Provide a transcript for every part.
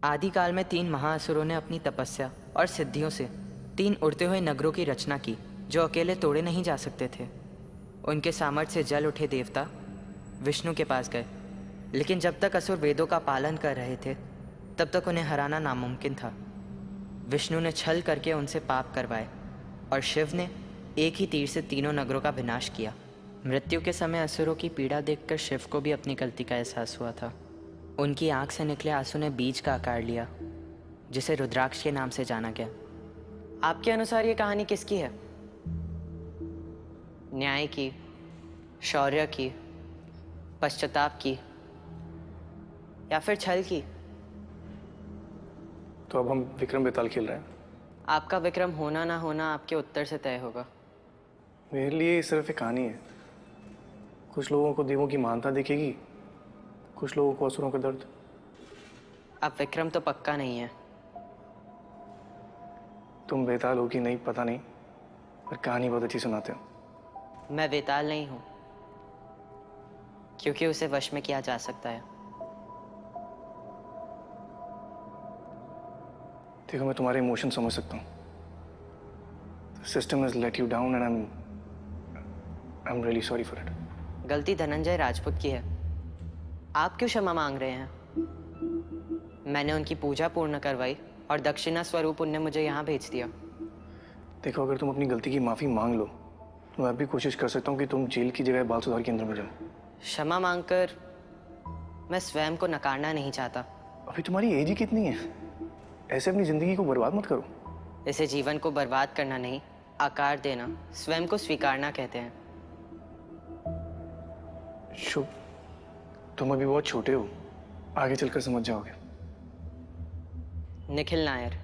आदिकाल में 3 महाअसुरों ने अपनी तपस्या और सिद्धियों से 3 उड़ते हुए नगरों की रचना की जो अकेले तोड़े नहीं जा सकते थे। उनके सामर्थ्य से जल उठे देवता विष्णु के पास गए, लेकिन जब तक असुर वेदों का पालन कर रहे थे तब तक उन्हें हराना नामुमकिन था। विष्णु ने छल करके उनसे पाप करवाए और शिव ने एक ही तीर से तीनों नगरों का विनाश किया। मृत्यु के समय असुरों की पीड़ा देखकर शिव को भी अपनी गलती का एहसास हुआ था। उनकी आंख से निकले आंसू ने बीज का आकार लिया, जिसे रुद्राक्ष के नाम से जाना गया। आपके अनुसार ये कहानी किसकी है? न्याय की, शौर्य की, पश्चाताप की, या फिर छल की? तो अब हम विक्रम बेताल खेल रहे हैं। आपका विक्रम होना ना होना आपके उत्तर से तय होगा। मेरे लिए ये सिर्फ एक कहानी है। कुछ लोगों को देवों की महानता दिखेगी, कुछ लोगों को असुरों का दर्द। अब विक्रम तो पक्का नहीं है। तुम बेताल हो कि नहीं पता नहीं, पर कहानी बहुत अच्छी सुनाते हो। मैं बेताल नहीं हूं, क्योंकि उसे वश में किया जा सकता है। देखो, मैं तुम्हारे इमोशन समझ सकता हूँ। System has let you down and I am really sorry for it. गलती धनंजय राजपूत की है। आप क्यों क्षमा मांग रहे हैं? मैंने उनकी पूजा पूर्ण करवाई और दक्षिणा स्वरूप उनने मुझे यहाँ भेज दिया। देखो, अगर तुम अपनी गलती की माफी मांग लो तो मैं भी कोशिश कर सकता हूँ कि तुम जेल की जगह बाल सुधार केंद्र में जाओ। क्षमा मांगकर मैं स्वयं को नकारना नहीं चाहता। अभी तुम्हारी एज ही कितनी है? ऐसे अपनी जिंदगी को बर्बाद मत करो। इसे जीवन को बर्बाद करना नहीं, आकार देना, स्वयं को स्वीकारना कहते हैं। शुभ, तुम अभी बहुत छोटे हो, आगे चलकर समझ जाओगे। निखिल नायर,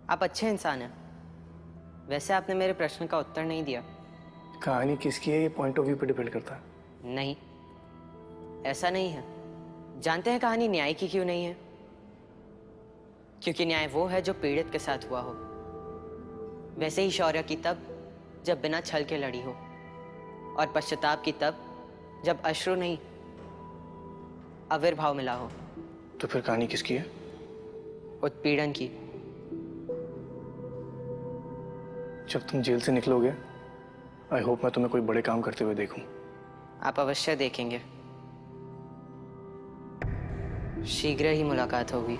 आप अच्छे इंसान हैं। वैसे आपने मेरे प्रश्न का उत्तर नहीं दिया। कहानी किसकी है ये पॉइंट ऑफ व्यू पे डिपेंड करता है। नहीं, ऐसा नहीं है। जानते हैं कहानी न्याय की क्यों नहीं है? क्योंकि न्याय वो है जो पीड़ित के साथ हुआ हो। वैसे ही शौर्य की तब जब बिना छल के लड़ी हो, और पश्चाताप की तब जब अश्रु नहीं आविर्भाव मिला हो। तो फिर कहानी किसकी है? उत्पीड़न की। जब तुम जेल से निकलोगे, आई होप मैं तुम्हें कोई बड़े काम करते हुए देखूं। आप अवश्य देखेंगे। शीघ्र ही मुलाकात होगी।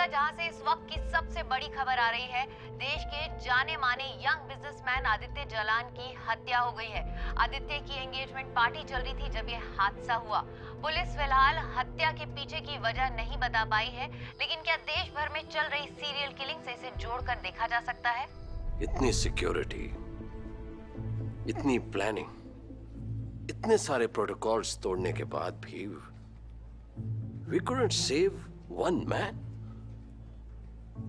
जहां से इस वक्त की सबसे बड़ी खबर आ रही है। देश के जाने माने यंग बिजनेसमैन आदित्य जालान की हत्या हो गई है। आदित्य की एंगेजमेंट पार्टी चल रही थी जब ये हादसा हुआ। पुलिस फिलहाल हत्या के पीछे की वजह नहीं बता पाई है, लेकिन क्या देश भर में चल रही सीरियल किलिंग से इसे जोड़कर देखा जा सकता है? इतनी सिक्योरिटी, इतनी प्लानिंग, इतने सारे प्रोटोकॉल्स तोड़ने के बाद भी we couldn't save one man.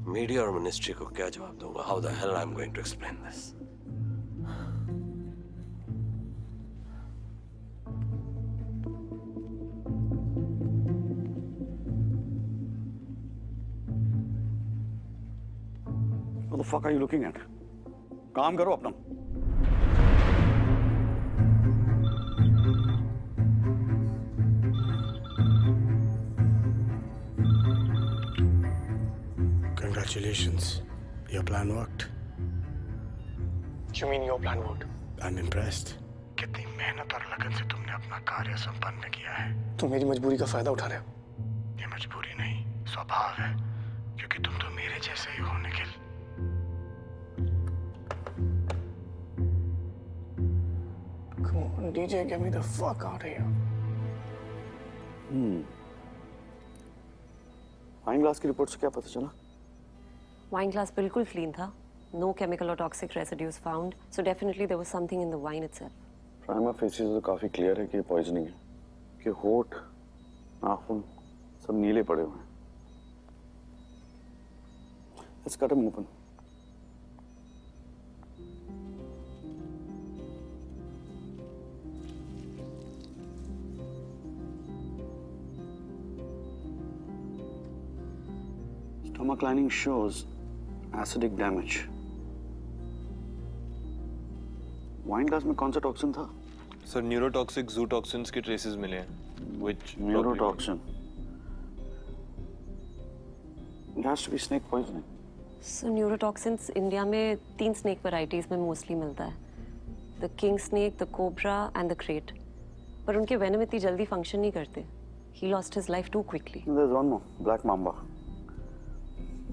Media और मिनिस्ट्री को क्या जवाब दूंगा? How the hell I'm going to explain this? What the fuck are you looking at? काम करो अपना। Congratulations, your plan worked. You mean your plan worked? I'm impressed. कितनी मेहनत और लगन से तुमने अपना कार्य संपन्न किया है। तुम मेरी मजबूरी का फायदा उठा रहे हो। ये मजबूरी नहीं, स्वभाव है, क्योंकि तुम तो मेरे जैसे ही हो Nikhil. Come on, DJ, get me the fuck out of here. Fine glass की रिपोर्ट से क्या पता चला? Wine glass बिल्कुल clean था. No chemical or toxic residues found. So definitely there was something in the wine itself. Prima facie तो काफी clear है कि पॉइजनिंग है, कि होठ, नाखून सब नीले पड़े हुए हैं. Let's cut him open. Stomach lining shows acidic damage. Wine glass में कौन सा टॉक्सिन था? सर न्यूरोटॉक्सिक जूटॉक्सिन्स के ट्रेसेस मिले हैं, which neurotoxin. It has to be snake poisoning. So neurotoxins India में 3 snake varieties में mostly मिलता है. The king snake, the cobra and the crate. पर उनके venom इतनी जल्दी function नहीं करते. He lost his life too quickly. There's one more, black mamba.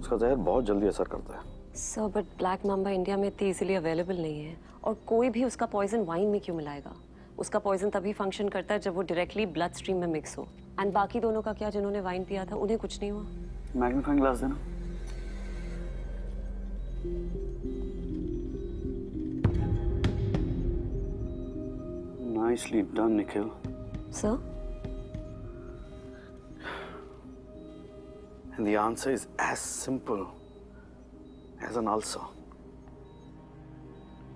उसका जहर बहुत जल्दी असर करता है. Sir, but black mamba India में इतनी easily available नहीं है. और कोई भी उसका poison wine में क्यों मिलाएगा? उसका poison तभी function करता है जब वो directly blood stream में mix हो. And बाकी दोनों का क्या, जिन्होंने wine पिया था उन्हें कुछ नहीं हुआ? मैग्नीफाइंग ग्लास देना. Nicely done, Nikhil. Sir? And the answer is as simple as an ulcer.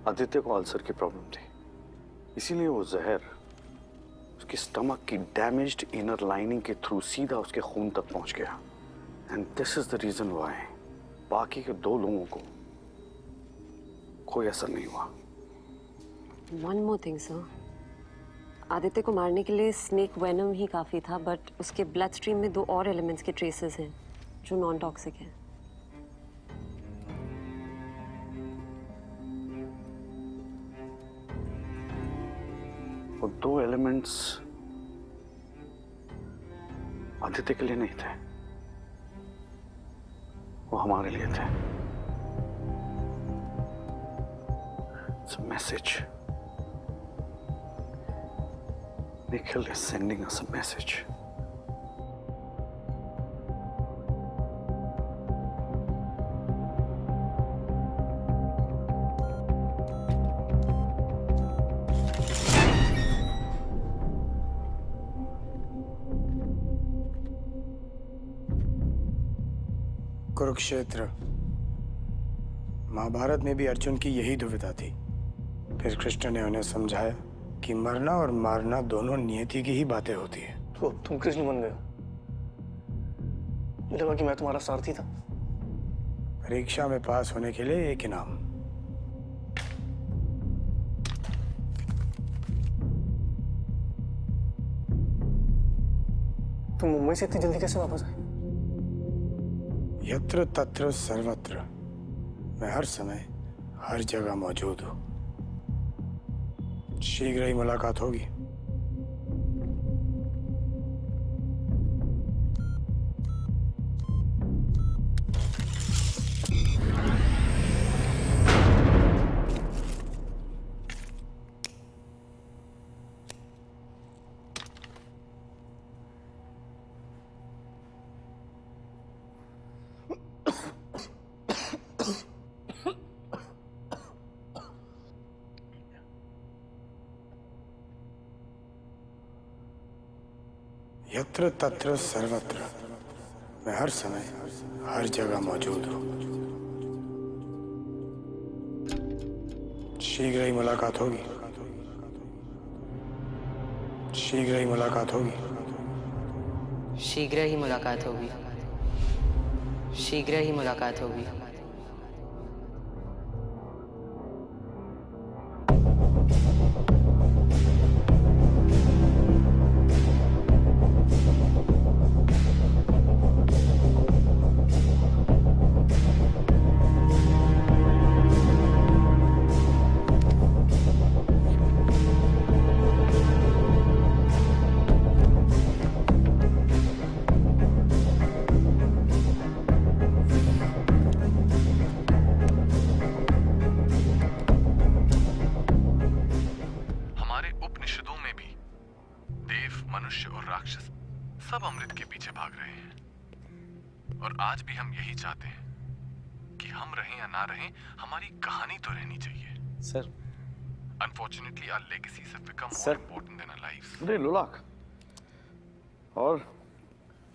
Aditya को अल्सर की प्रॉब्लम थी, इसीलिए वो जहर उसकी स्टमक की डैमेज्ड इनर लाइनिंग के थ्रू सीधा उसके खून तक पहुंच गया. And this is the reason why बाकी के 2 लोगों को कोई असर नहीं हुआ. One more thing, sir. Aditya को मारने के लिए स्नेक वेनम ही काफी था, बट उसके ब्लड स्ट्रीम में 2 और एलिमेंट्स के ट्रेसेस हैं जो नॉन टॉक्सिक हैं. वो 2 एलिमेंट्स आदित्य के लिए नहीं थे, वो हमारे लिए थे. It's a message. Nikhil is sending us a message. Kurukshetra. Mahabharat में भी अर्जुन की यही दुविधा थी. फिर कृष्ण ने उन्हें समझाया कि मरना और मारना दोनों नियति की ही बातें होती है. तो तुम कृष्ण बन गए. मुझे लगा कि मैं तुम्हारा सारथी था. परीक्षा में पास होने के लिए एक इनाम. तुम मुंबई से इतनी जल्दी कैसे वापस आए? यत्र तत्र सर्वत्र. मैं हर समय हर जगह मौजूद हूँ. शीघ्र ही मुलाकात होगी. यत्र तत्र सर्वत्र. मैं हर समय हर जगह मौजूद हूँ. शीघ्र ही मुलाकात होगी. शीघ्र ही मुलाकात होगी. शीघ्र ही मुलाकात होगी. शीघ्र ही मुलाकात होगी. मनुष्य और राक्षस सब अमृत के पीछे भाग रहे हैं और आज भी हम यही चाहते हैं. कि हम रहें या ना रहें, हमारी कहानी तो रहनी चाहिए। Sir, Unfortunately, our legacies have become more Sir. important than our lives. अरे लोलाक, और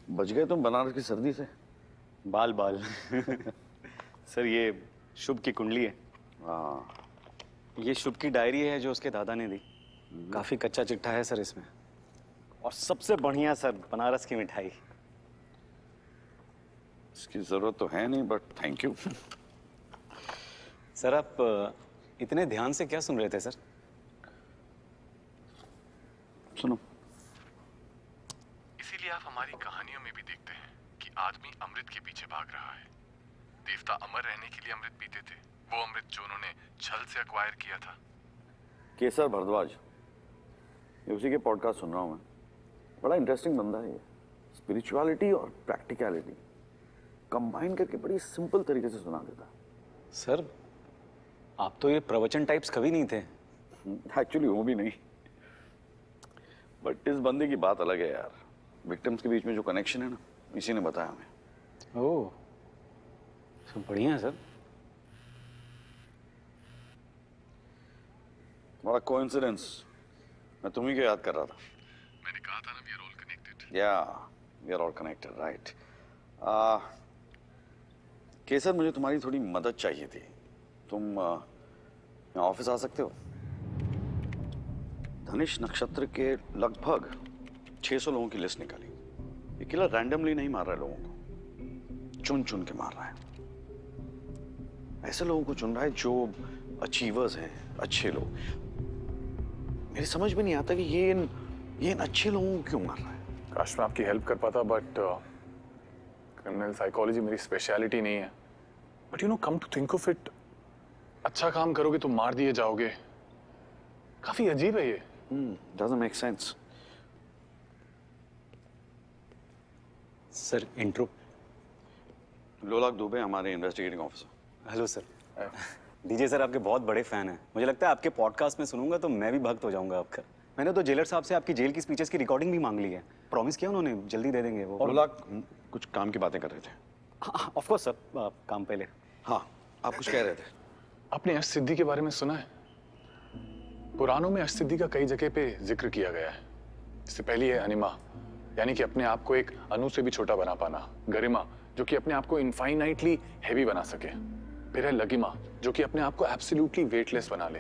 बच गए तुम बनारस की सर्दी से। बाल बाल सर, ये शुभ की कुंडली है। हाँ, ये शुभ की डायरी है जो उसके दादा ने दी। काफी कच्चा चिट्ठा है सर इसमें। और सबसे बढ़िया सर, बनारस की मिठाई। इसकी जरूरत तो है नहीं, बट थैंक यू। सर, आप इतने ध्यान से क्या सुन रहे थे सर? सुनो, इसीलिए आप हमारी कहानियों में भी देखते हैं कि आदमी अमृत के पीछे भाग रहा है। देवता अमर रहने के लिए अमृत पीते थे, वो अमृत जो उन्होंने छल से अक्वायर किया था। केसर भारद्वाज, ये उसी के पॉडकास्ट सुन रहा हूँ मैं। बड़ा इंटरेस्टिंग बंदा है ये। स्पिरिचुअलिटी और प्रैक्टिकलिटी कंबाइन करके बड़ी सिंपल तरीके से सुना देता है। सर, आप तो ये प्रवचन टाइप्स कभी नहीं थे। एक्चुअली वो भी नहीं, बट इस बंदे की बात अलग है यार। विक्टिम्स के बीच में जो कनेक्शन है ना, इसी ने बताया हमें। ओह, सब बढ़िया है सर। बड़ा कोइंसिडेंस, मैं तुम्ही को याद कर रहा था। मैंने कहा था ना, we are all connected. Yeah, we are all connected, right. Kesar, मुझे तुम्हारी थोड़ी मदद चाहिए थी। तुम यहाँ ऑफिस आ सकते हो? धनिश नक्षत्र के लगभग 600 लोगों की लिस्ट निकाली। ये किलर रैंडमली नहीं मार रहा है लोगों को, चुन चुन के मार रहा है। ऐसे लोगों को चुन रहा है जो अचीवर्स हैं, अच्छे लोग। मेरी समझ में नहीं आता कि ये इन अच्छे लोगों को क्यों मार रहा है। काश मैं आपकी हेल्प कर पाता, बट क्रिमिनल साइकोलॉजी मेरी स्पेशलिटी नहीं है। But you know, come to think of it, अच्छा काम करोगे तो मार दिए जाओगे। काफी अजीब है ये। Doesn't make sense. Sir, intro. Lolark Dubey हमारे investigating officer. Hello sir. DJ sir आपके बहुत बड़े फैन हैं। मुझे लगता है आपके पॉडकास्ट में सुनूंगा तो मैं भी भक्त हो जाऊंगा आपका। मैंने तो जेलर साहब से आपकी जेल की स्पीचेस की रिकॉर्डिंग भी मांग ली है। प्रॉमिस किया उन्होंने, जल्दी दे देंगे वो। लोलाक कुछ काम की बातें कर रहे थे। हाँ, ऑफ कोर्स सर, काम पहले। हाँ, आप कुछ कह रहे थे। आपने अष्ट सिद्धि के बारे में सुना है? पुराणों में अष्ट सिद्धि का कई जगह पे जिक्र किया गया है। इससे पहली है अनिमा, यानी कि अपने आप को एक अणु से भी छोटा बना पाना। गरिमा, जो कि अपने आप को इनफाइनाइटली हैवी बना सके। फिर है लगिमा, जो कि अपने आप को एब्सोल्युटली वेटलेस बना ले।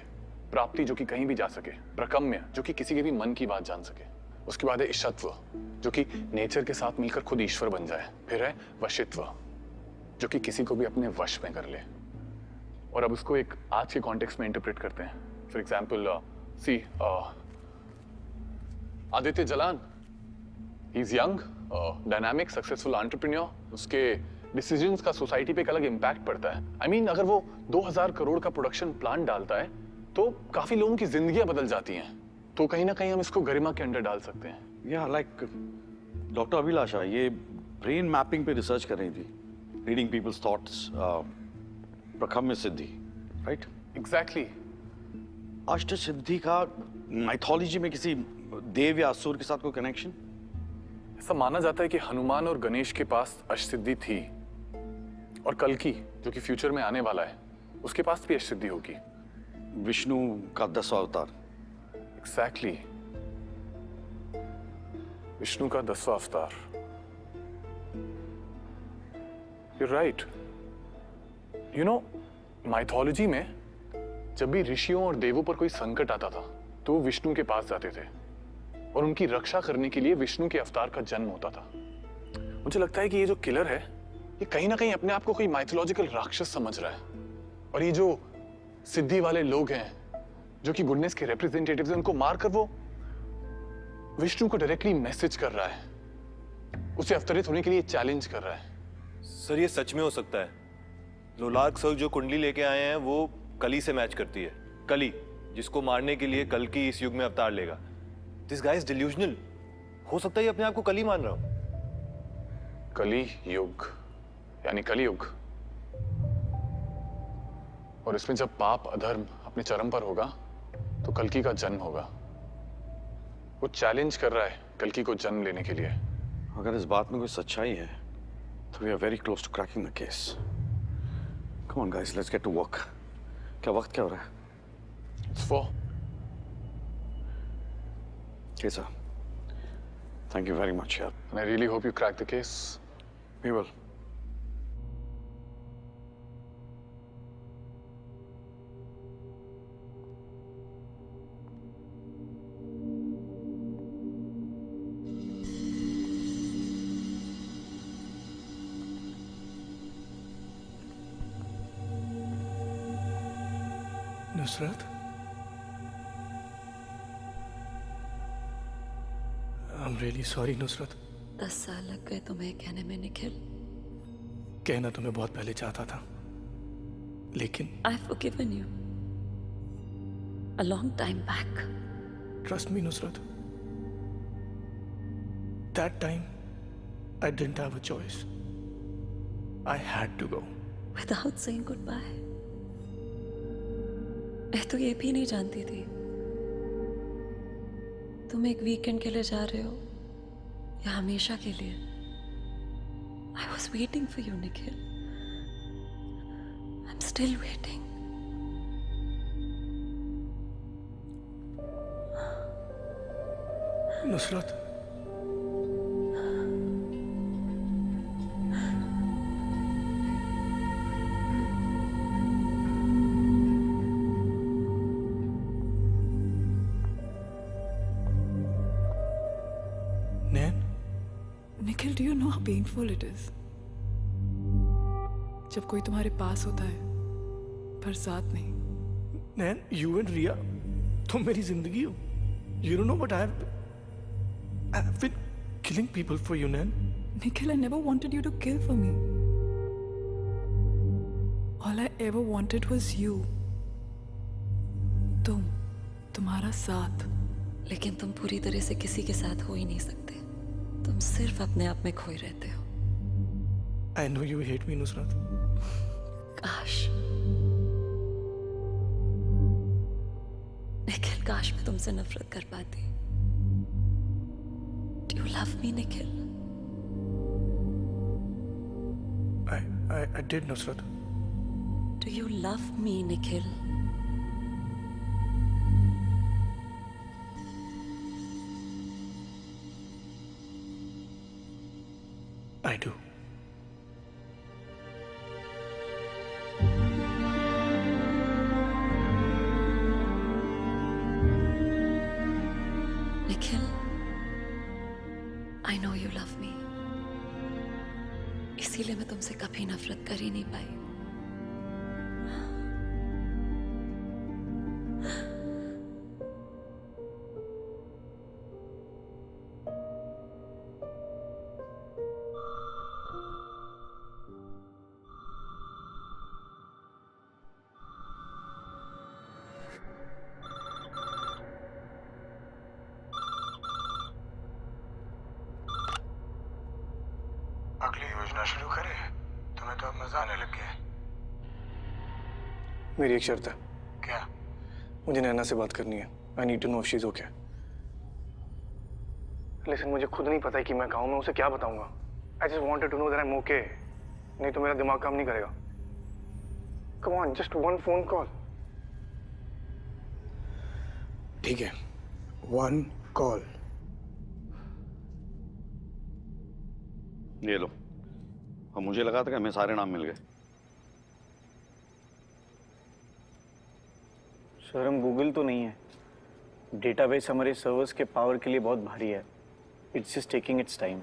प्राप्ति, जो कि कहीं भी जा सके। प्रकम्य, जो कि किसी के भी मन की बात जान सके। उसके बाद है ईशत्व, जो कि नेचर के साथ मिलकर खुद ईश्वर बन जाए। फिर है वशित्व, जो कि किसी को भी अपने वश में कर ले। और अब उसको एक आज के कॉन्टेक्स्ट में इंटरप्रेट करते हैं। For example, see Aditya Jalan, he is young, dynamic, successful entrepreneur. उसके डिसीजंस का सोसाइटी पे एक अलग इम्पैक्ट पड़ता है। I mean, अगर वो 2000 करोड़ का प्रोडक्शन प्लान डालता है तो काफी लोगों की जिंदगियां बदल जाती हैं। तो कहीं ना कहीं हम इसको गरिमा के अंडर डाल सकते हैं। या लाइक डॉक्टर अभिलाषा, ये ब्रेन मैपिंग पे रिसर्च कर रही थी, रीडिंग पीपल्स थॉट्स, प्रकम्य सिद्धि, राइट? एग्जैक्टली। अष्ट सिद्धि का माइथोलॉजी में किसी देव या असुर के साथ कोई कनेक्शन? ऐसा माना जाता है कि हनुमान और गणेश के पास अष्ट सिद्धि थी, और कल्कि, जो कि फ्यूचर में आने वाला है, उसके पास भी अष्ट सिद्धि होगी। विष्णु का 10वां अवतार। एग्जैक्टली, विष्णु का 10वां अवतार। You right. You know, mythology में जब भी ऋषियों और देवों पर कोई संकट आता था तो वो विष्णु के पास जाते थे, और उनकी रक्षा करने के लिए विष्णु के अवतार का जन्म होता था। मुझे लगता है कि ये जो किलर है, ये कहीं ना कहीं अपने आप को कोई माइथोलॉजिकल राक्षस समझ रहा है। और ये जो सिद्धि वाले लोग हैं, जो कि गुडनेस के रिप्रेजेंटेटिव्स हैं, उनको मारकर वो विष्णु को डायरेक्टली मैसेज कर रहा है, उसे अवतरित होने के लिए चैलेंज कर रहा है। सर, ये सच में हो सकता है। लोलाक सर जो कुंडली लेके आए हैं वो कली से मैच करती है। कली, जिसको मारने के लिए कल की इस युग में अवतार लेगा। This guy is delusional. हो सकता है ये अपने आप को कली मान रहा हो। कली युग यानी कलियुग, और इसमें जब पाप अधर्म अपने चरम पर होगा तो कल्कि का जन्म होगा। वो चैलेंज कर रहा है कल्कि को जन्म लेने के लिए। अगर इस बात में कोई सच्चाई है तो we are very close to cracking the case. Come on guys, let's get to work. क्या वक्त क्या हो रहा है? It's 4. Okay, sir. Thank you very much, yaar. And I really hope you crack the case. We will. Nusrat, I'm really sorry Nusrat. 10 साल लग गए तुम्हें कहने में निखिल। कहना तुम्हें बहुत पहले चाहता था, लेकिन I've forgiven you a long time back. trust me Nusrat, that time I didn't have a choice. I had to go. Without saying goodbye. मैं तो ये भी नहीं जानती थी तुम एक वीकेंड के लिए जा रहे हो या हमेशा के लिए। I was waiting for you, Nikhil. I'm still waiting. Nusrat, Nikhil, do you know how painful it is? जब कोई तुम्हारे पास होता है पर साथ नहीं। नैन, you and Riya, तुम मेरी जिंदगी हो। You don't know what I've been killing people for you, Nan. Nikhil, I never wanted you to kill for me. All I ever wanted was you. तुम्हारा साथ। लेकिन तुम पूरी तरह से किसी के साथ हो ही नहीं सकते। तुम सिर्फ अपने आप में खोए रहते हो। I know you hate me, Nusrat. काश निखिल, काश मैं तुमसे नफरत कर पाती। Do you love me, Nikhil? I did, Nusrat. Do you love me, Nikhil? I do. Nikhil, I know you love me. इसीलिए मैं तुमसे कभी नफरत कर ही नहीं पाई। अगली योजना शुरू करें? तुम्हें तो अब मजा आने लग गया है। मेरी एक शर्त है। क्या? मुझे नैना से बात करनी है। I need to know if she's okay. लेकिन मुझे खुद नहीं पता है कि मैं कहाँ हूँ, मैं उसे क्या बताऊंगा। I just wanted to know that I'm okay. नहीं तो मेरा दिमाग काम नहीं करेगा। Come on, just one phone call. ठीक है, one call. ये लो। और मुझे लगा था कि हमें सारे नाम मिल गए। सर, हम गूगल तो नहीं है। डेटाबेस हमारे सर्वर्स के पावर के लिए बहुत भारी है। It's just taking it's time.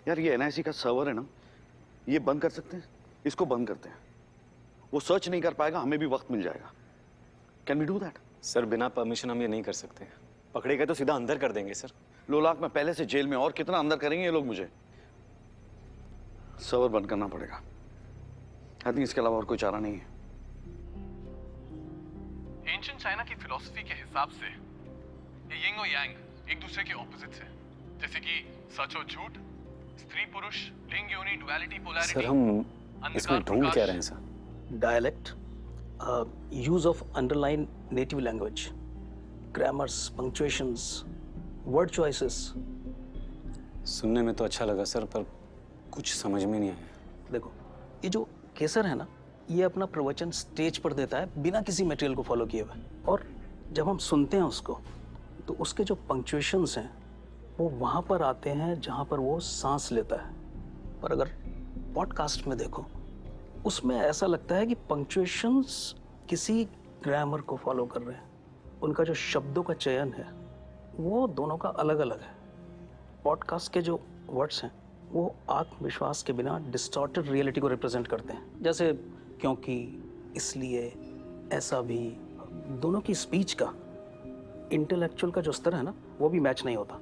यार, ये एनआईसी का सर्वर है ना, ये बंद कर सकते हैं। इसको बंद करते हैं। वो सर्च नहीं कर पाएगा, हमें भी वक्त मिल जाएगा। Can we do that? Sir, बिना परमिशन हम ये नहीं कर सकते। पकड़े गए तो सीधा अंदर कर देंगे सर। लोलाक में पहले से जेल में, और कितना अंदर करेंगे ये लोग मुझे। सर्वर बंद करना पड़ेगा। आई थिंक इसके अलावा और कोई चारा नहीं है। एंशिएंट चाइना की फिलॉसफी के हिसाब से ये यिंग और यांग एक दूसरे के ऑपोजिट्स हैं। जैसे कि सच और झूठ, स्त्री पुरुष, लिंग योनि, डुअलिटी, पोलैरिटी। सर, हम इसमें ढूंढ क्या रहे हैं sir? Dialect, use of underlined native language, grammars, punctuations, word choices. सुनने में तो अच्छा लगा सर, पर कुछ समझ में नहीं आया। देखो, ये जो केसर है ना, ये अपना प्रवचन स्टेज पर देता है बिना किसी मटेरियल को फॉलो किए हुए, और जब हम सुनते हैं उसको तो उसके जो पंक्चुएशंस हैं वो वहाँ पर आते हैं जहाँ पर वो सांस लेता है। पर अगर पॉडकास्ट में देखो, उसमें ऐसा लगता है कि पंक्चुएशंस किसी ग्रामर को फॉलो कर रहे हैं। उनका जो शब्दों का चयन है वो दोनों का अलग अलग है। पॉडकास्ट के जो वर्ड्स हैं वो आत्मविश्वास के बिना डिस्टॉर्टेड रियलिटी को रिप्रेजेंट करते हैं, जैसे क्योंकि, इसलिए, ऐसा भी। दोनों की स्पीच का इंटेलेक्चुअल का जो स्तर है ना वो भी मैच नहीं होता।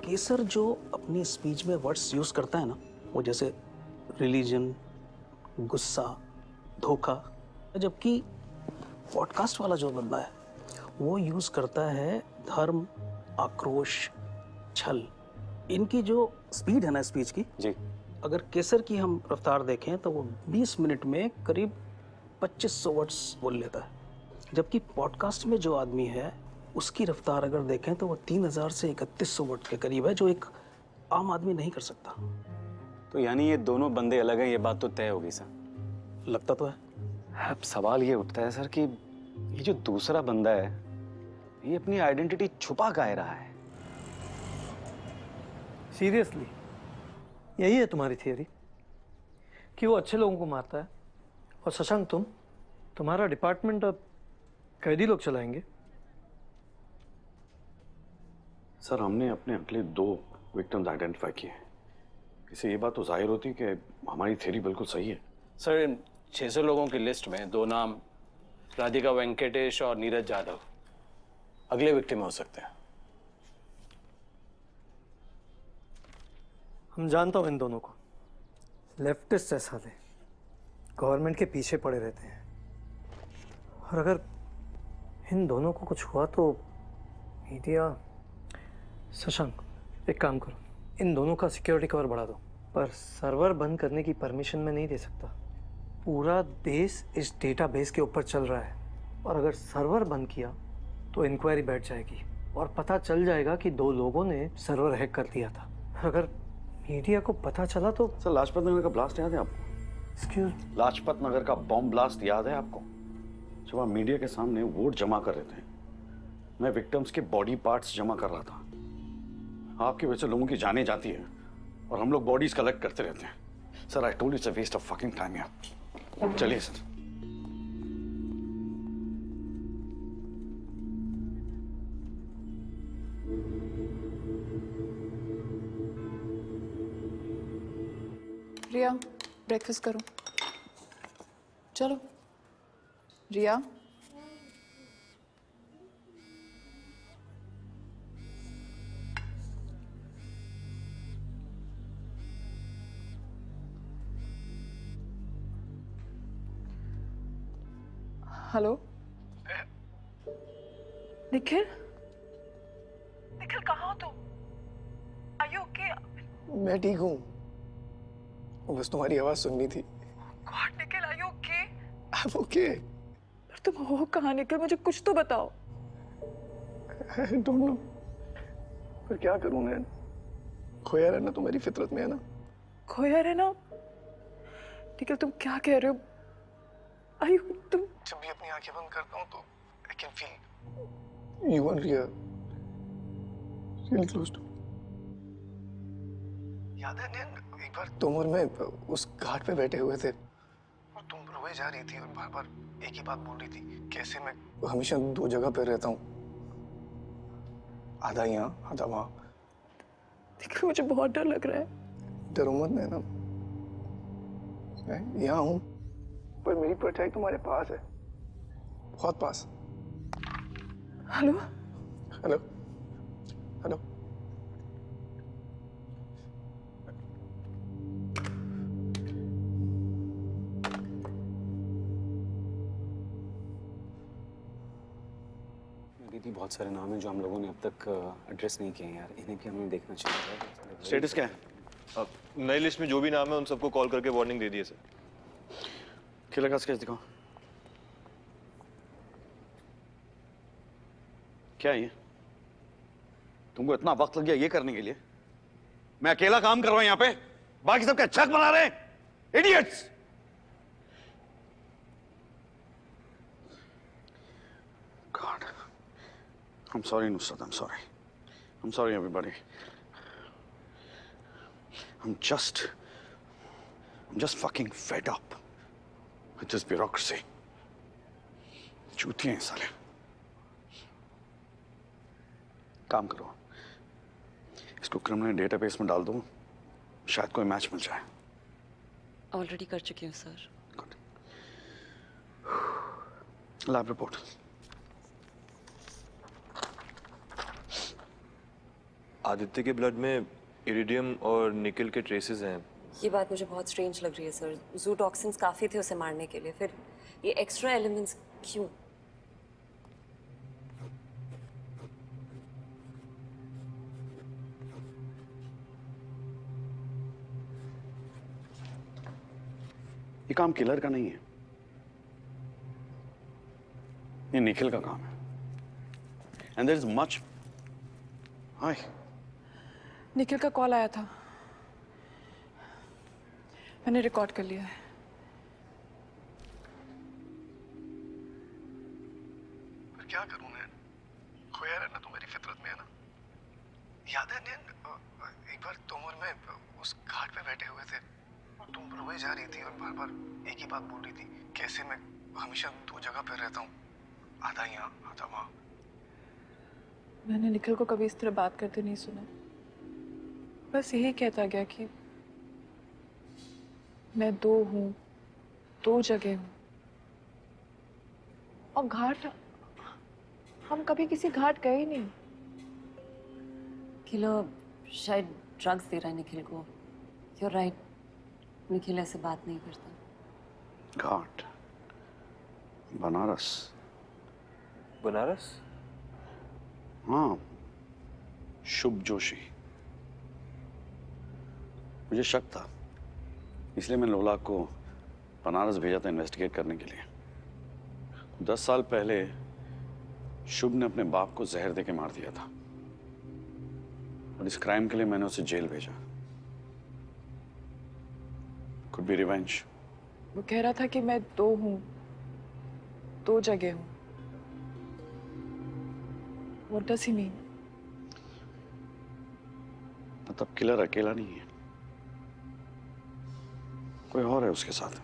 केसर जो अपनी स्पीच में वर्ड्स यूज करता है ना, वो जैसे रिलीजन, गुस्सा, धोखा, जबकि पॉडकास्ट वाला जो बंदा है वो यूज करता है धर्म, आक्रोश, छल। इनकी जो स्पीड है ना स्पीच की जी, अगर केसर की हम रफ्तार देखें तो वो 20 मिनट में करीब 2500 वर्ड्स बोल लेता है, जबकि पॉडकास्ट में जो आदमी है उसकी रफ्तार अगर देखें तो वो 3000 से 3100 वर्ड के करीब है, जो एक आम आदमी नहीं कर सकता। तो यानी ये दोनों बंदे अलग हैं, ये बात तो तय होगी सर। लगता तो है। अब सवाल ये उठता है सर कि ये जो दूसरा बंदा है ये अपनी आइडेंटिटी छुपा काहे रहा है? सीरियसली यही है तुम्हारी थियरी कि वो अच्छे लोगों को मारता है, और शशांक तुम्हारा डिपार्टमेंट अब कैदी लोग चलाएंगे? सर, हमने अपने अगले 2 विक्टिम्स आइडेंटिफाई किए। इससे ये बात तो जाहिर होती है कि हमारी थ्योरी बिल्कुल सही है। सर, इन 600 लोगों की लिस्ट में 2 नाम राधिका वेंकटेश और नीरज यादव अगले विक्टिम हो सकते हैं। हम जानता हूं इन दोनों को, लेफ्टिस्ट है साले, गवर्नमेंट के पीछे पड़े रहते हैं, और अगर इन दोनों को कुछ हुआ तो मीडिया। शशांक, एक काम करो, इन दोनों का सिक्योरिटी कवर बढ़ा दो, पर सर्वर बंद करने की परमिशन मैं नहीं दे सकता। पूरा देश इस डेटाबेस के ऊपर चल रहा है, और अगर सर्वर बंद किया तो इंक्वायरी बैठ जाएगी और पता चल जाएगा कि 2 लोगों ने सर्वर हैक कर दिया था। अगर मीडिया को पता चला तो। सर, लाजपत नगर का ब्लास्ट याद है आपको? एक्सक्यूज? लाजपत नगर का बॉम्ब ब्लास्ट याद है आपको? जब आप मीडिया के सामने वोट जमा कर रहे थे, मैं विक्टिम्स के बॉडी पार्ट्स जमा कर रहा था। आपकी वजह से लोगों की जानें जाती है और हम लोग बॉडीज कलेक्ट करते रहते हैं। Sir, I told you it's a waste of fucking time यार। चलिए सर। रिया, ब्रेकफास्ट करो। चलो रिया। हेलो निखिल, निखिल कहाँ हो तुम? Are you okay? मैं ठीक हूँ, बस तुम्हारी आवाज सुननी थी। God Nikhil, are you okay? I am okay. पर तुम हो कहाँ निखिल? मुझे कुछ तो बताओ। आई डोंट नो, पर क्या करूँ मैं? खोया रहना तो मेरी फितरत में है ना। खोया रहना? निखिल तुम क्या कह रहे हो? आयु, तुम जब भी अपनी आंखें बंद करता हूँ तो I can feel you and रिया रियली क्लोज टू। याद है एक बार तुम और मैं उस घाट पे बैठे हुए थे और तुम रोए जा रही थी और बार बार एक ही बात बोल रही थी, कैसे मैं हमेशा 2 जगह पे रहता हूँ, आधा यहाँ आधा वहाँ। देखो मुझे बहुत डर लग रहा है। डरो मत, मैं ना मैं यहाँ हूँ, पर मेरी परछाई तुम्हारे पास है, बहुत पास। Hello hello hello. दीदी, बहुत सारे नाम हैं जो हम लोगों ने अब तक एड्रेस नहीं किए हैं यार, इन्हें भी हमें देखना चाहिए। स्टेटस क्या है? अब नई लिस्ट में जो भी नाम है उन सबको कॉल करके वार्निंग दे दिए सर। किलर का स्केच दिखाओ। क्या ये? तुमको इतना वक्त लग गया ये करने के लिए? मैं अकेला काम कर रहा हूं यहाँ पे। बाकी सबका छक बना रहे हैं, idiots. God, I'm sorry, Nusrat. I'm sorry. I'm sorry, everybody. I'm just fucking fed up with this bureaucracy. चूतिए हैं साले। काम करो, इसको क्रिमिनल डेटाबेस में डाल दो, शायद कोई मैच मिल जाए। ऑलरेडी कर चुकी हूँ सर। Lab report. आदित्य के ब्लड में इरिडियम और निकल के ट्रेसेस हैं। ये बात मुझे बहुत स्ट्रेंज लग रही है सर। जू टॉक्सिन्स काफी थे उसे मारने के लिए, फिर ये एक्स्ट्रा एलिमेंट्स क्यों? ये काम किलर का नहीं है, ये निखिल का काम है। And there is much. Hi, Nikhil का कॉल आया था, मैंने रिकॉर्ड कर लिया है। पर क्या करूं मैं? खोया रहना तो मेरी फितरत में है ना। याद है नैन, एक बार तुम और मैं उस घाट पे बैठे हुए थे और तुम रोए जा रही थी और बार बार एक ही बात बोल रही थी, कैसे मैं हमेशा दो जगह पर रहता हूँ, आधा यहाँ आधा वहाँ। मैंने निखिल को कभी इस तरह बात करते नहीं सुना, बस यही कहता गया कि मैं दो हूँ, दो जगह हूँ। और घाट, हम कभी किसी घाट गए ही नहीं। किलो शायद ड्रग्स दे रहा है निखिल को। You're right, निखिल ऐसे बात नहीं करता। घाट, बनारस। बनारस? हाँ, शुभ जोशी। मुझे शक था, इसलिए मैंने लोलाक को बनारस भेजा था इन्वेस्टिगेट करने के लिए। 10 साल पहले शुभ ने अपने बाप को जहर देके मार दिया था और इस क्राइम के लिए मैंने उसे जेल भेजा। Could be revenge. वो कह रहा था कि मैं दो हूँ, दो जगह हूँ। What does he mean? मतलब किलर अकेला नहीं है, कोई और है उसके साथ।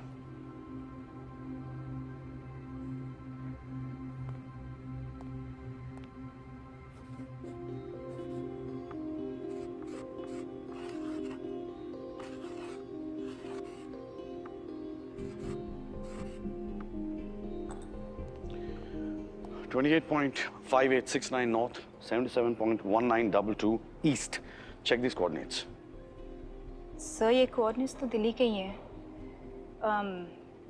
.5869 north, 77.1922 east. Check these coordinates. Sir ये कोऑर्डिनेट्स तो दिल्ली के ही हैं।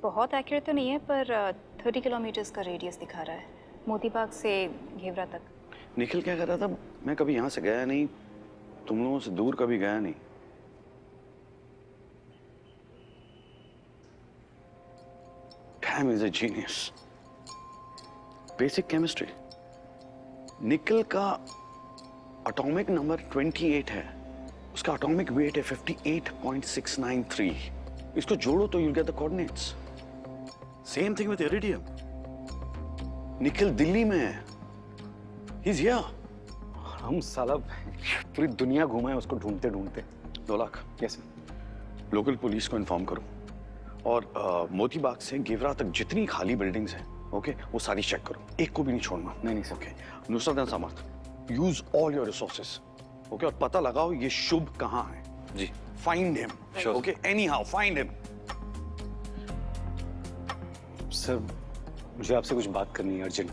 बहुत एक्यूरेट तो नहीं है, पर 30 किलोमीटर्स का रेडियस दिखा रहा है, मोती बाग से घेवरा तक। निखिल क्या कर रहा था? मैं कभी यहाँ से गया नहीं, तुम लोगों से दूर कभी गया नहीं। Damn, he's a genius. Basic chemistry. निकल का एटॉमिक नंबर 28 है, उसका एटॉमिक वेट है 58.693। इसको जोड़ो तो you'll get the coordinates. Same thing with iridium. Nikhil Delhi में है, he's here. हम साला पूरी दुनिया घूमे उसको ढूंढते ढूंढते। 2 lakh. Yes sir. Local police को इन्फॉर्म करो और मोती बाग से गेवरा तक जितनी खाली बिल्डिंग्स हैं, ओके, वो सारी चेक करो, एक को भी नहीं छोड़ना। नहीं sir. Okay, Nusrat Samarth, use all your resources, okay, और पता लगाओ ये शुभ कहाँ है। जी, find him, okay, anyhow find him. Sir मुझे आपसे कुछ बात करनी है अर्जेंट।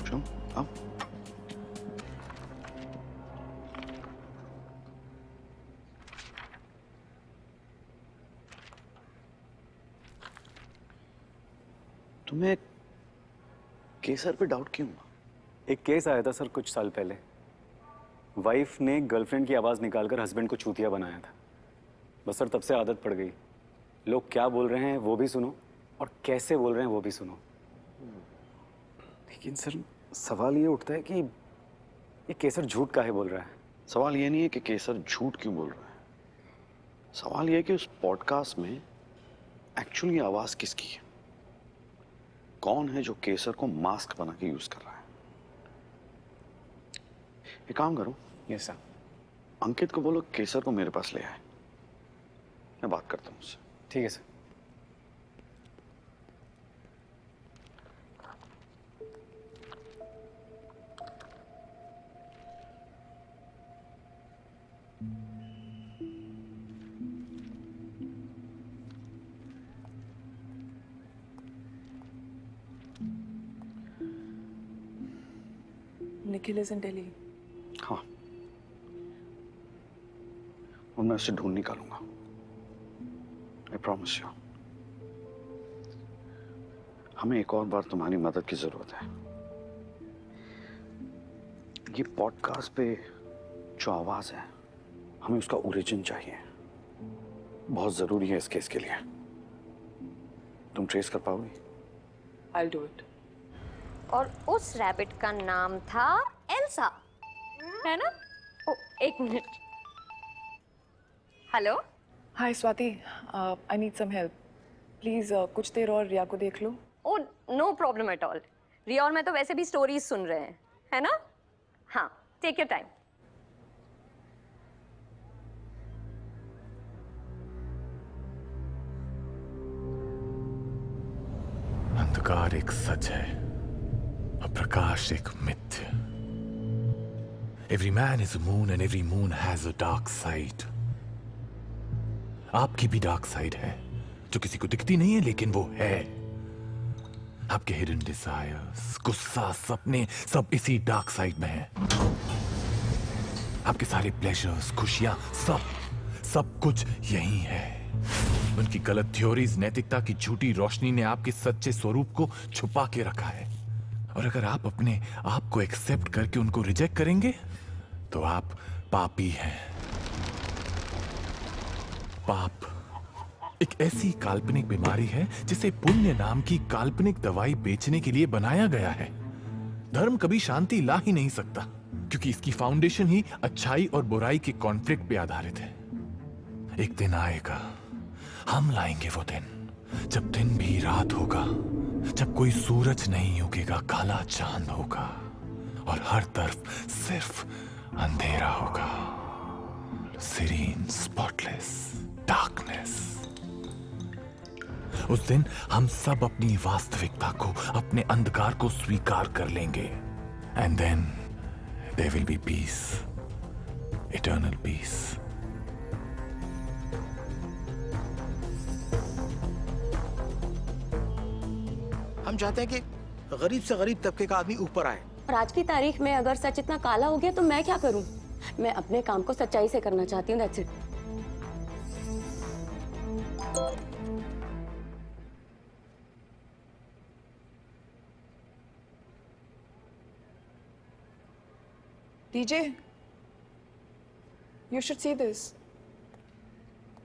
क्यों? आओ। तुम्हें केसर पे डाउट क्यों? एक केस आया था सर कुछ साल पहले, वाइफ ने गर्लफ्रेंड की आवाज़ निकालकर हस्बैंड को चूतिया बनाया था। बस सर तब से आदत पड़ गई, लोग क्या बोल रहे हैं वो भी सुनो और कैसे बोल रहे हैं वो भी सुनो। लेकिन सर सवाल ये उठता है कि ये केसर झूठ काहे बोल रहा है? सवाल ये नहीं है कि केसर झूठ क्यों बोल रहा है, सवाल यह है कि उस पॉडकास्ट में एक्चुअली आवाज किसकी है? कौन है जो केसर को मास्क बना के यूज कर रहा है? एक काम करो। Yes sir. अंकित को बोलो केसर को मेरे पास ले आए, मैं बात करता हूँ उससे। ठीक है sir. Nikhil is in Delhi. हाँ, और मैं उसे ढूंढ निकालूंगा, आई प्रॉमिस यू। हमें एक और बार तुम्हारी मदद की जरूरत है। ये पॉडकास्ट पे जो आवाज है, हमें उसका ओरिजिन चाहिए, बहुत जरूरी है इस केस के लिए। तुम ट्रेस कर पाओगी? I'll do it. और उस रैबिट का नाम था एल्सा, है ना? ओ, एक minute. Hello. Hi Swati, I need some help please. कुछ देर और रिया को देख लो। Oh no problem at all. Riya और मैं तो वैसे भी स्टोरीज सुन रहे हैं, है ना? हाँ, टेक योर टाइम। अंधकार एक सच है और प्रकाश एक मिथ्य। Every man is a moon and every moon has a dark side. आपकी भी डार्क साइड है जो किसी को दिखती नहीं है, लेकिन वो है। आपके हिडन डिजायर्स, गुस्सा, सपने सब इसी डार्क साइड में है। आपके सारे प्लेजर्स, खुशियां, सब कुछ यही है। उनकी गलत थ्योरीज, नैतिकता की झूठी रोशनी ने आपके सच्चे स्वरूप को छुपा के रखा है। और अगर आप अपने आप को एक्सेप्ट करके उनको रिजेक्ट करेंगे तो आप पापी हैं। पाप एक ऐसी काल्पनिक बीमारी है जिसे पुण्य नाम की काल्पनिक दवाई बेचने के लिए बनाया गया है। धर्म कभी शांति ला ही नहीं सकता, क्योंकि इसकी फाउंडेशन ही अच्छाई और बुराई के कॉन्फ्लिक्ट पे आधारित है। एक दिन आएगा, हम लाएंगे वो दिन, जब दिन भी रात होगा, जब कोई सूरज नहीं उगेगा, काला चांद होगा और हर तरफ सिर्फ अंधेरा होगा। Serene, spotless darkness. उस दिन हम सब अपनी वास्तविकता को, अपने अंधकार को स्वीकार कर लेंगे। And then there will be peace, eternal peace. हम चाहते हैं कि गरीब से गरीब तबके का आदमी ऊपर आए। और आज की तारीख में अगर सच इतना काला हो गया तो मैं क्या करूं? मैं अपने काम को सच्चाई से करना चाहती हूँ, that's it. DJ, you should see this.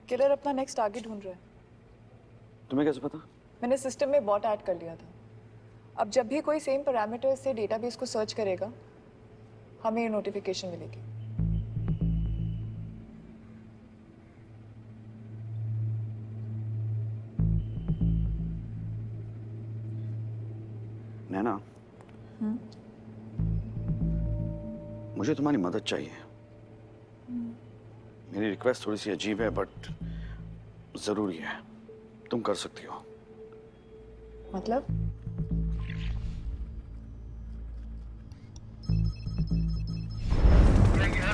Killer अपना नेक्स्ट टारगेट ढूंढ रहा है। तुम्हें कैसे पता? मैंने सिस्टम में बॉट ऐड कर लिया था। अब जब भी कोई सेम पैरामीटर से डेटाबेस को सर्च करेगा, हमें ये नोटिफिकेशन मिलेगी। नैना, मुझे तुम्हारी मदद चाहिए। मेरी रिक्वेस्ट थोड़ी सी अजीब है, बट जरूरी है। तुम कर सकती हो। मतलब?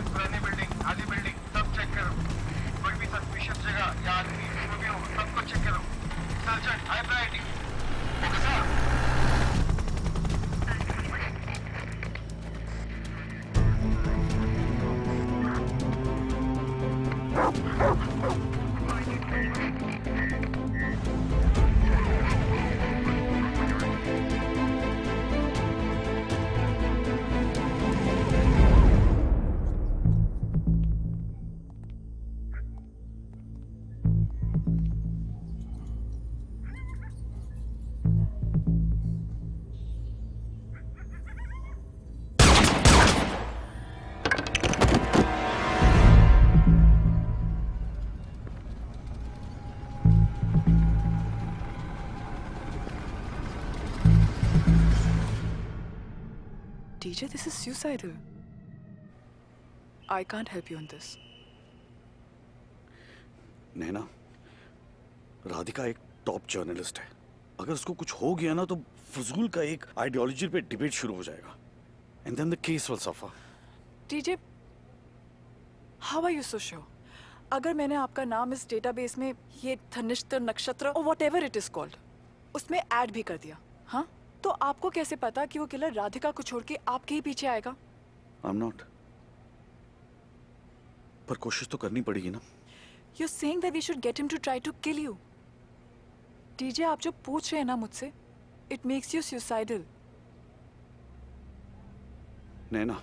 पुरानी बिल्डिंग, आधी बिल्डिंग सब चेक करो। कोई भी सस्पिशियस जगह या आदमी जो भी हो, सबको चेक करो। Search high priority. TJ, this is suicidal. I can't help you on this. नैना, राधिका एक टॉप जर्नलिस्ट है। अगर उसको कुछ हो गया ना तो फजूल का एक आइडियोलॉजी पे डिबेट शुरू हो जाएगा। And then the case will suffer. TJ, how are you so sure? अगर मैंने आपका नाम इस डेटाबेस में ये धनिष्ठ नक्षत्र और whatever it is called उसमें ऐड भी कर दिया, हाँ? तो आपको कैसे पता कि वो किलर राधिका को छोड़ के आपके ही पीछे आएगा? I'm not. पर कोशिश तो करनी पड़ेगी ना। You're saying that we should get him to try to kill you. TJ, आप जो पूछ रहे हैं ना मुझसे, it makes you suicidal. नैना,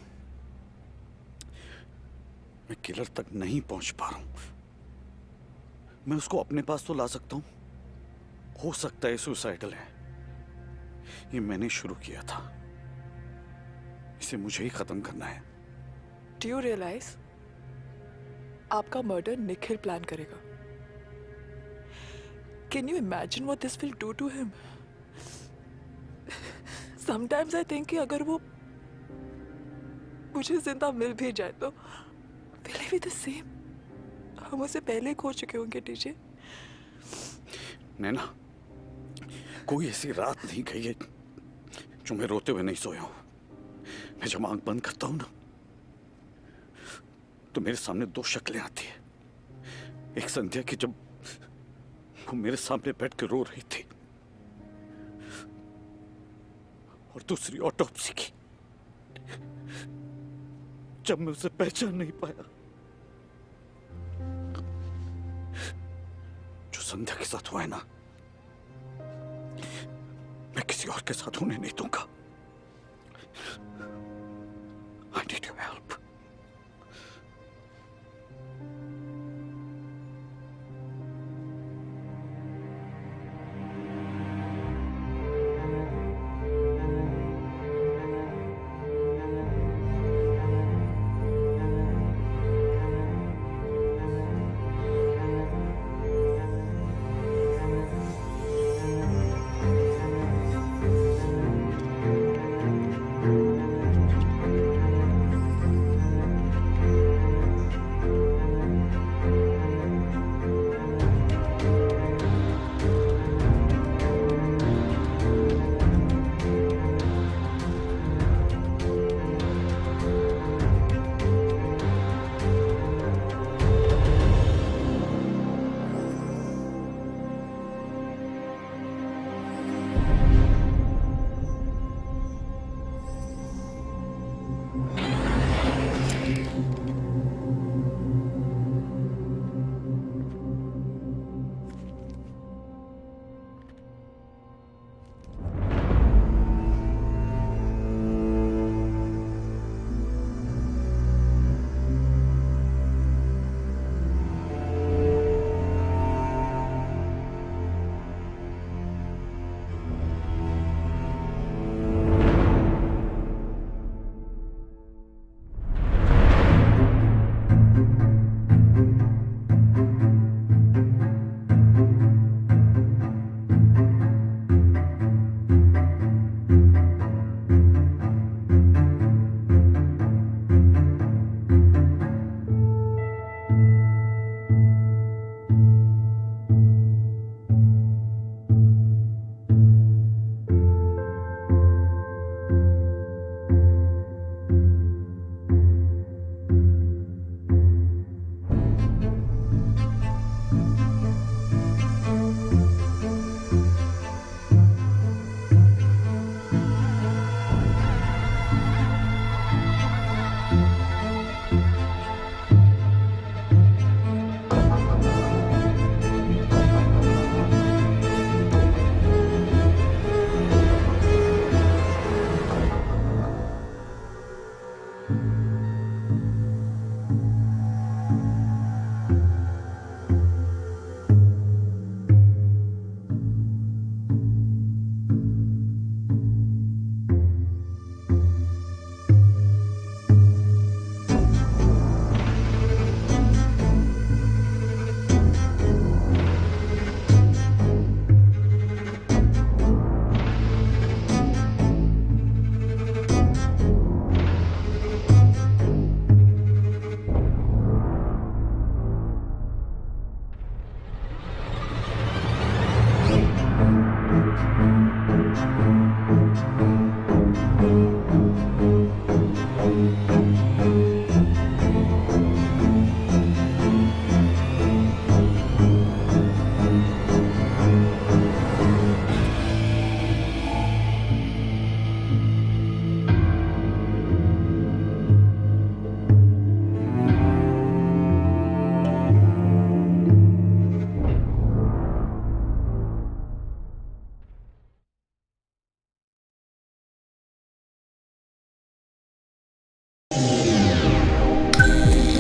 मैं किलर तक नहीं पहुंच पा रहा हूं। मैं उसको अपने पास तो ला सकता हूं। हो सकता है सुसाइडल है। ये मैंने शुरू किया था। इसे मुझे ही खत्म करना है। Do you realize? आपका मर्डर निखिल प्लान करेगा। Can you imagine what this will do to him? Sometimes I think कि अगर वो मुझे जिंदा मिल भी जाए तो will he be the same? हम उसे पहले खो चुके होंगे TJ। नैना, कोई ऐसी रात नहीं गई है जो मैं रोते हुए नहीं सोया हूं। मैं जब आंख बंद करता हूं ना तो मेरे सामने दो शक्लें आती है। एक संध्या की जब वो मेरे सामने बैठ के रो रही थी और दूसरी ऑटोप्सी की जब मैं उसे पहचान नहीं पाया। जो संध्या के साथ हुआ है ना, मैं किसी और के साथ होने नहीं दूंगा।